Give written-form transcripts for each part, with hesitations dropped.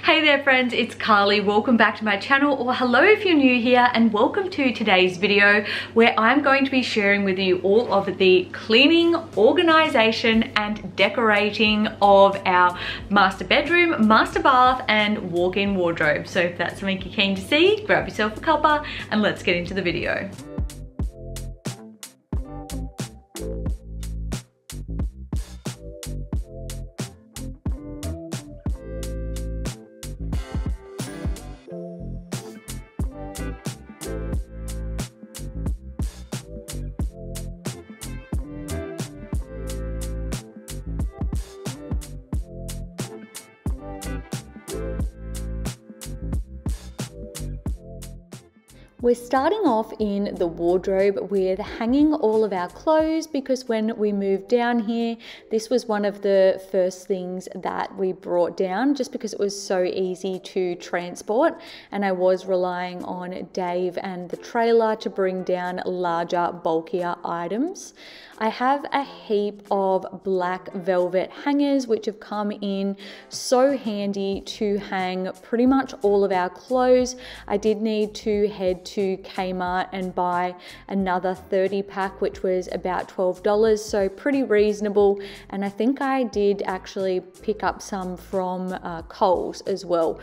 Hey there friends, it's Carly. Welcome back to my channel, or hello if you're new here, and welcome to today's video where I'm going to be sharing with you all of the cleaning, organization and decorating of our master bedroom, master bath and walk-in wardrobe. So if that's something you're keen to see, grab yourself a cuppa and let's get into the video. We're starting off in the wardrobe with hanging all of our clothes, because when we moved down here, this was one of the first things that we brought down just because it was so easy to transport, and I was relying on Dave and the trailer to bring down larger, bulkier items. I have a heap of black velvet hangers which have come in so handy to hang pretty much all of our clothes. I did need to head to Kmart and buy another 30 pack, which was about $12, so pretty reasonable. And I think I did actually pick up some from Kohl's as well.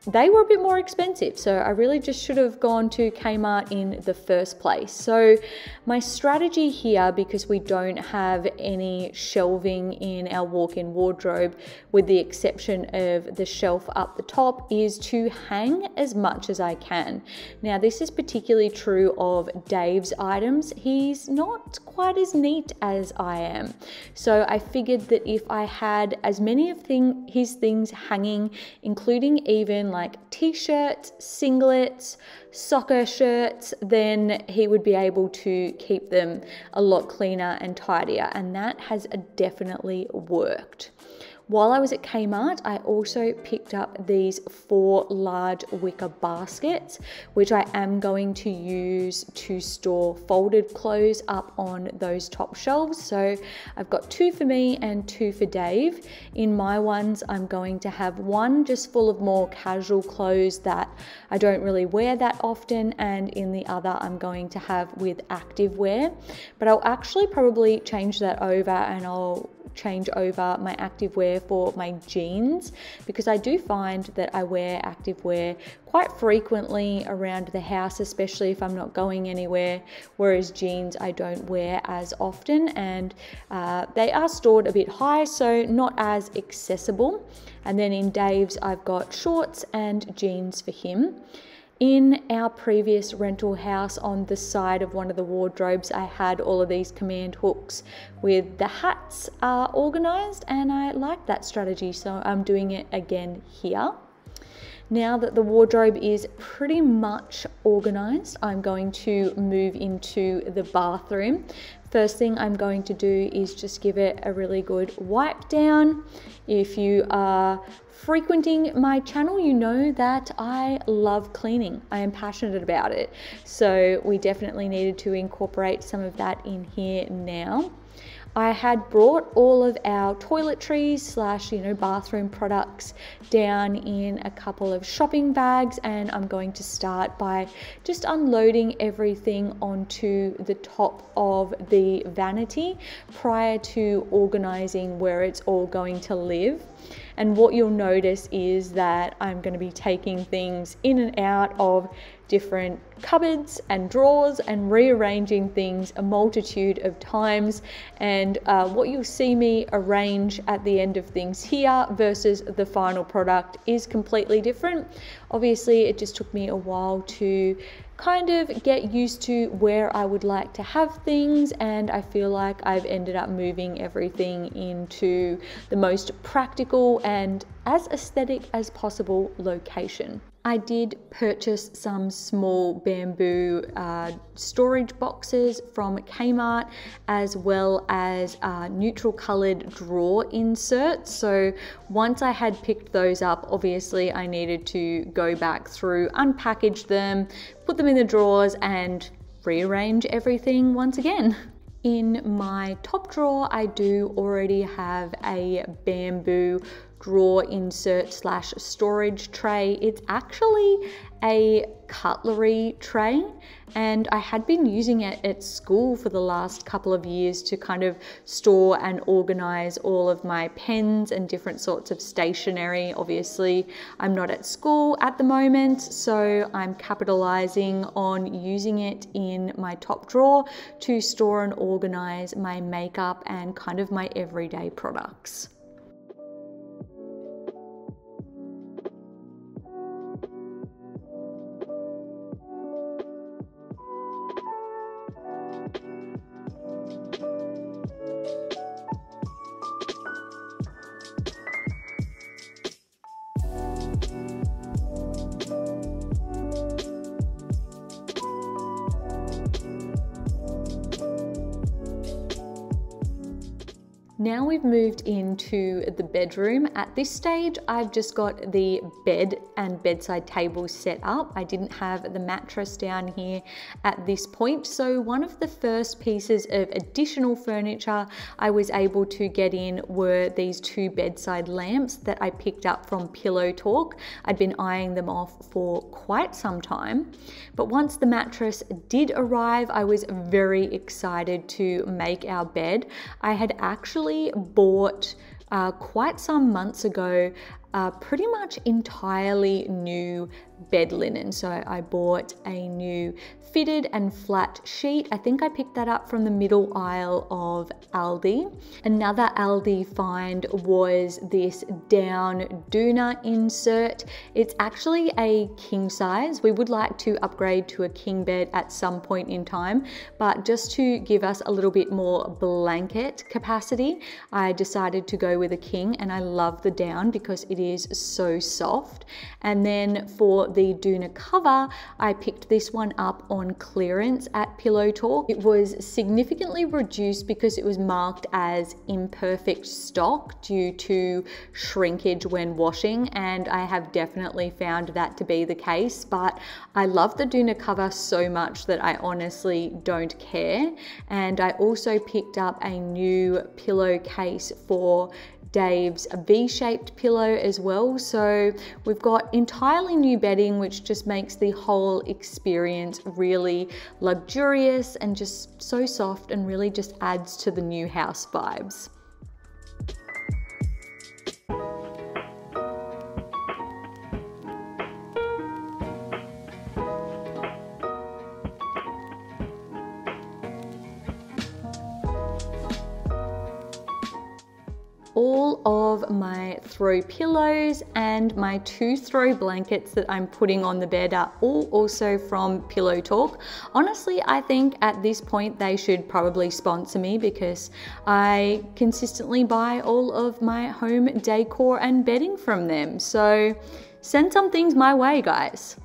They were a bit more expensive, so I really just should have gone to Kmart in the first place. So my strategy here, because we don't have any shelving in our walk-in wardrobe, with the exception of the shelf up the top, is to hang as much as I can. Now this is particularly true of Dave's items. He's not quite as neat as I am. So I figured that if I had as many of his things hanging, including even like t-shirts, singlets, soccer shirts, then he would be able to keep them a lot cleaner and tidier, and that has definitely worked. While I was at Kmart, I also picked up these 4 large wicker baskets, which I am going to use to store folded clothes up on those top shelves. So I've got 2 for me and 2 for Dave. In my ones, I'm going to have one just full of more casual clothes that I don't really wear that often, and in the other I'm going to have with active wear. But I'll actually probably change that over, and I'll change over my activewear for my jeans, because I do find that I wear activewear quite frequently around the house, especially if I'm not going anywhere, whereas jeans I don't wear as often, and they are stored a bit high, so not as accessible. And then in Dave's, I've got shorts and jeans for him. In our previous rental house, on the side of one of the wardrobes, I had all of these command hooks with the hats organized, and I like that strategy, so I'm doing it again here. Now that the wardrobe is pretty much organized, I'm going to move into the bathroom. First thing I'm going to do is just give it a really good wipe down. If you are frequenting my channel, you know that I love cleaning. I am passionate about it. So we definitely needed to incorporate some of that in here now. I had brought all of our toiletries / bathroom products down in a couple of shopping bags, and I'm going to start by just unloading everything onto the top of the vanity prior to organizing where it's all going to live. And what you'll notice is that I'm going to be taking things in and out of different cupboards and drawers and rearranging things a multitude of times. And what you'll see me arrange at the end of things here versus the final product is completely different. Obviously, it just took me a while to kind of get used to where I would like to have things, and I feel like I've ended up moving everything into the most practical and as aesthetic as possible location. I did purchase some small bamboo storage boxes from Kmart, as well as neutral colored drawer inserts. So once I had picked those up, obviously I needed to go back through, unpackage them, put them in the drawers and rearrange everything once again. In my top drawer, I do already have a bamboo drawer insert slash storage tray. It's actually a cutlery tray, and I had been using it at school for the last couple of years to kind of store and organize all of my pens and different sorts of stationery. Obviously, I'm not at school at the moment, so I'm capitalizing on using it in my top drawer to store and organize my makeup and kind of my everyday products. Now we've moved into the bedroom. At this stage, I've just got the bed and bedside table set up. I didn't have the mattress down here at this point. So one of the first pieces of additional furniture I was able to get in were these two bedside lamps that I picked up from Pillow Talk. I'd been eyeing them off for quite some time. But once the mattress did arrive, I was very excited to make our bed. I had actually bought quite some months ago pretty much entirely new bed linen. So I bought a new fitted and flat sheet. I think I picked that up from the middle aisle of Aldi. Another Aldi find was this down doona insert. It's actually a king size. We would like to upgrade to a king bed at some point in time, but just to give us a little bit more blanket capacity, I decided to go with a king, and I love the down because it is so soft. And then for the doona cover, I picked this one up on clearance at Pillow Talk. It was significantly reduced because it was marked as imperfect stock due to shrinkage when washing, and I have definitely found that to be the case. But I love the doona cover so much that I honestly don't care. And I also picked up a new pillowcase for Dave's V-shaped pillow as well. So we've got entirely new bedding, which just makes the whole experience really luxurious and just so soft, and really just adds to the new house vibes. All of my throw pillows and my two throw blankets that I'm putting on the bed are all also from Pillow Talk. Honestly, I think at this point they should probably sponsor me because I consistently buy all of my home decor and bedding from them. So send some things my way, guys.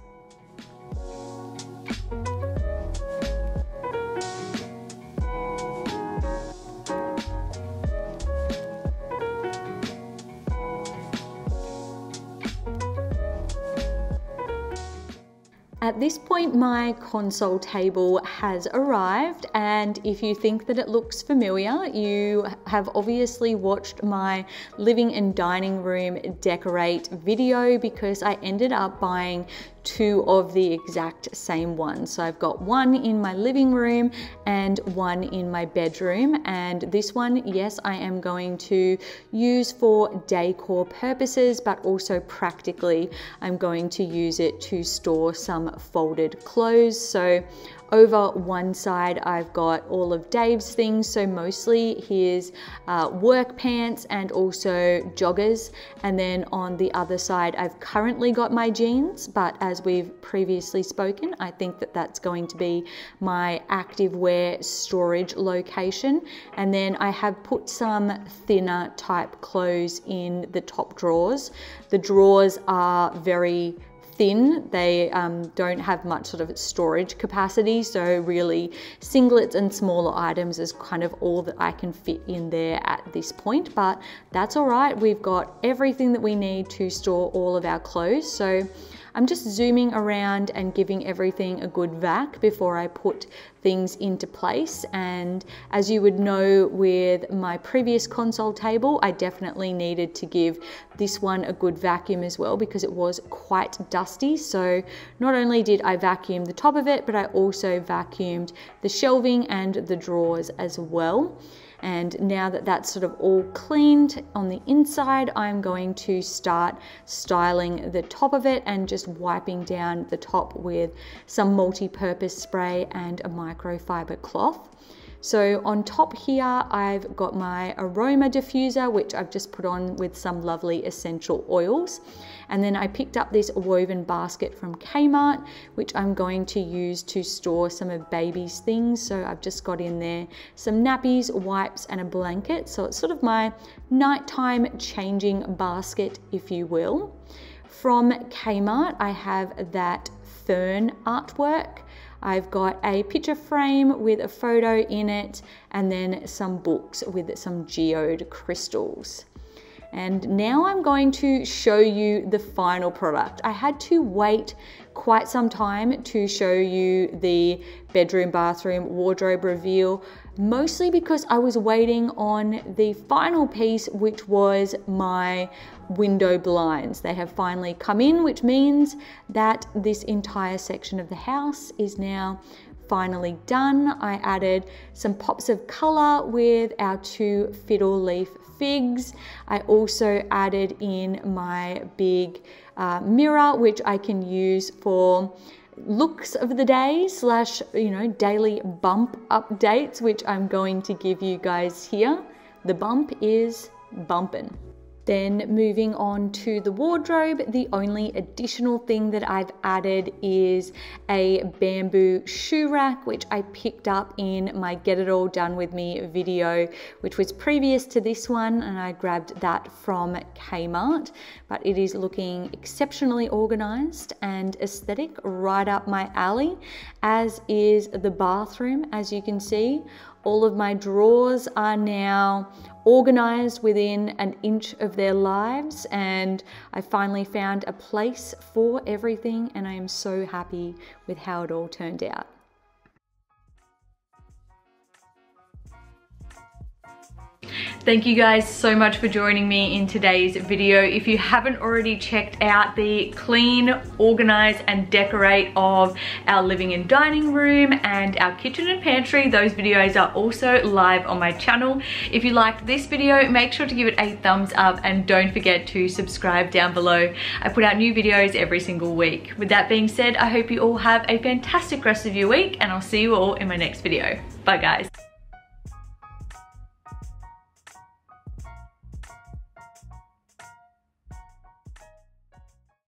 At this point, my console table has arrived, and if you think that it looks familiar, you have obviously watched my living and dining room decorate video, because I ended up buying two of the exact same ones. So I've got one in my living room and one in my bedroom, and this one, yes, I am going to use for decor purposes, but also practically I'm going to use it to store some folded clothes. So over one side, I've got all of Dave's things, so mostly his work pants and also joggers. And then on the other side, I've currently got my jeans, but as we've previously spoken, I think that that's going to be my activewear storage location. And then I have put some thinner type clothes in the top drawers. The drawers are very thin. They don't have much sort of storage capacity, so really singlets and smaller items is kind of all that I can fit in there at this point, but that's all right. We've got everything that we need to store all of our clothes. So I'm just zooming around and giving everything a good vac before I put things into place. And as you would know with my previous console table, I definitely needed to give this one a good vacuum as well because it was quite dusty. So not only did I vacuum the top of it, but I also vacuumed the shelving and the drawers as well. And now that that's sort of all cleaned on the inside, I'm going to start styling the top of it and just wiping down the top with some multi-purpose spray and a microfiber cloth. So on top here, I've got my aroma diffuser, which I've just put on with some lovely essential oils. And then I picked up this woven basket from Kmart, which I'm going to use to store some of baby's things. So I've just got in there some nappies, wipes, and a blanket. So it's sort of my nighttime changing basket, if you will. From Kmart, I have that fern artwork. I've got a picture frame with a photo in it, and then some books with some geode crystals. And now I'm going to show you the final product. I had to wait quite some time to show you the bedroom, bathroom, wardrobe reveal, mostly because I was waiting on the final piece, which was my window blinds. They have finally come in, which means that this entire section of the house is now finally done. I added some pops of color with our 2 fiddle leaf figs. I also added in my big mirror, which I can use for looks of the day slash, daily bump updates, which I'm going to give you guys here. The bump is bumping. Then moving on to the wardrobe, the only additional thing that I've added is a bamboo shoe rack, which I picked up in my Get It All Done With Me video, which was previous to this one, and I grabbed that from Kmart. But it is looking exceptionally organized and aesthetic, right up my alley, as is the bathroom. As you can see, all of my drawers are now organized within an inch of their lives, and I finally found a place for everything, and I am so happy with how it all turned out. Thank you guys so much for joining me in today's video. If you haven't already checked out the clean, organize, and decorate of our living and dining room and our kitchen and pantry, those videos are also live on my channel. If you liked this video, make sure to give it a thumbs up and don't forget to subscribe down below. I put out new videos every single week. With that being said, I hope you all have a fantastic rest of your week, and I'll see you all in my next video. Bye guys.